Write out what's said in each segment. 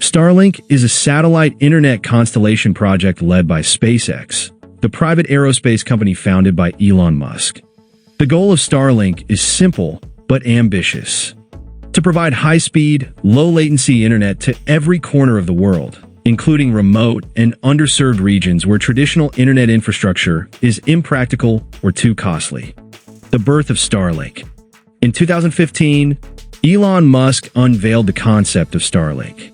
Starlink is a satellite internet constellation project led by SpaceX, the private aerospace company founded by Elon Musk. The goal of Starlink is simple but ambitious: to provide high-speed, low-latency internet to every corner of the world, including remote and underserved regions where traditional internet infrastructure is impractical or too costly. The birth of Starlink. In 2015, Elon Musk unveiled the concept of Starlink.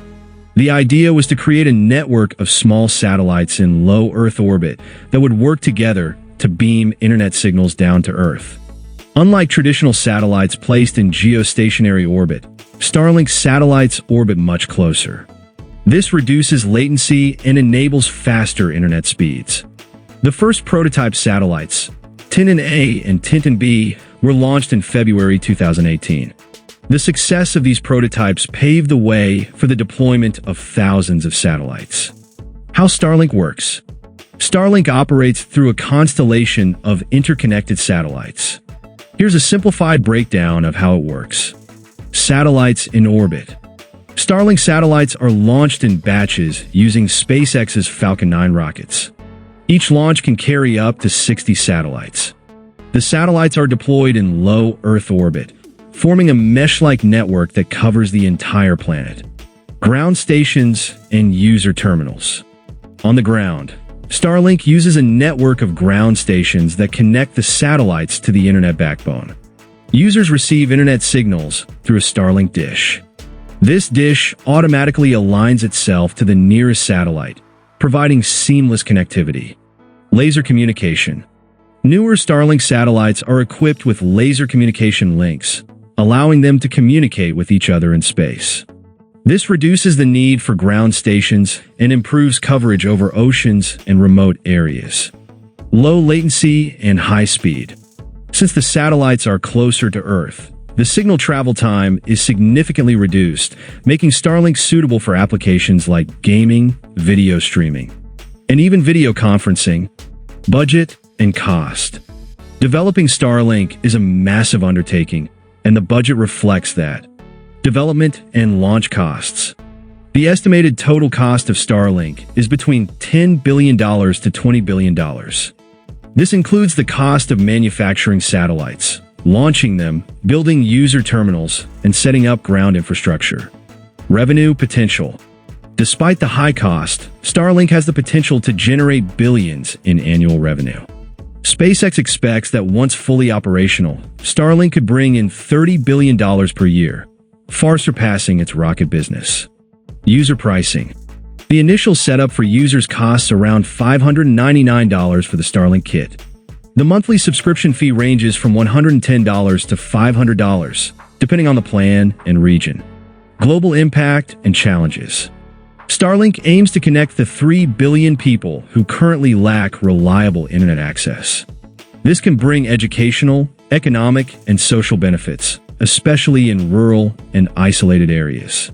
The idea was to create a network of small satellites in low Earth orbit that would work together to beam internet signals down to Earth. Unlike traditional satellites placed in geostationary orbit, Starlink satellites orbit much closer. This reduces latency and enables faster internet speeds. The first prototype satellites, Tintin A and Tintin B, were launched in February 2018. The success of these prototypes paved the way for the deployment of thousands of satellites. How Starlink works. Starlink operates through a constellation of interconnected satellites. Here's a simplified breakdown of how it works. Satellites in orbit. Starlink satellites are launched in batches using SpaceX's Falcon 9 rockets. Each launch can carry up to 60 satellites. The satellites are deployed in low Earth orbit, forming a mesh-like network that covers the entire planet. Ground stations and user terminals. On the ground, Starlink uses a network of ground stations that connect the satellites to the internet backbone. Users receive internet signals through a Starlink dish. This dish automatically aligns itself to the nearest satellite, providing seamless connectivity. Laser communication. Newer Starlink satellites are equipped with laser communication links, allowing them to communicate with each other in space. This reduces the need for ground stations and improves coverage over oceans and remote areas. Low latency and high speed. Since the satellites are closer to Earth, the signal travel time is significantly reduced, making Starlink suitable for applications like gaming, video streaming, and even video conferencing. Budget and cost. Developing Starlink is a massive undertaking, and the budget reflects that. Development and launch costs. The estimated total cost of Starlink is between $10 billion to $20 billion. This includes the cost of manufacturing satellites, launching them, building user terminals, and setting up ground infrastructure. Revenue potential. Despite the high cost, Starlink has the potential to generate billions in annual revenue. SpaceX expects that once fully operational, Starlink could bring in $30 billion per year, far surpassing its rocket business. User pricing. The initial setup for users costs around $599 for the Starlink kit. The monthly subscription fee ranges from $110 to $500, depending on the plan and region. Global impact and challenges. Starlink aims to connect the 3 billion people who currently lack reliable internet access. This can bring educational, economic, and social benefits, especially in rural and isolated areas.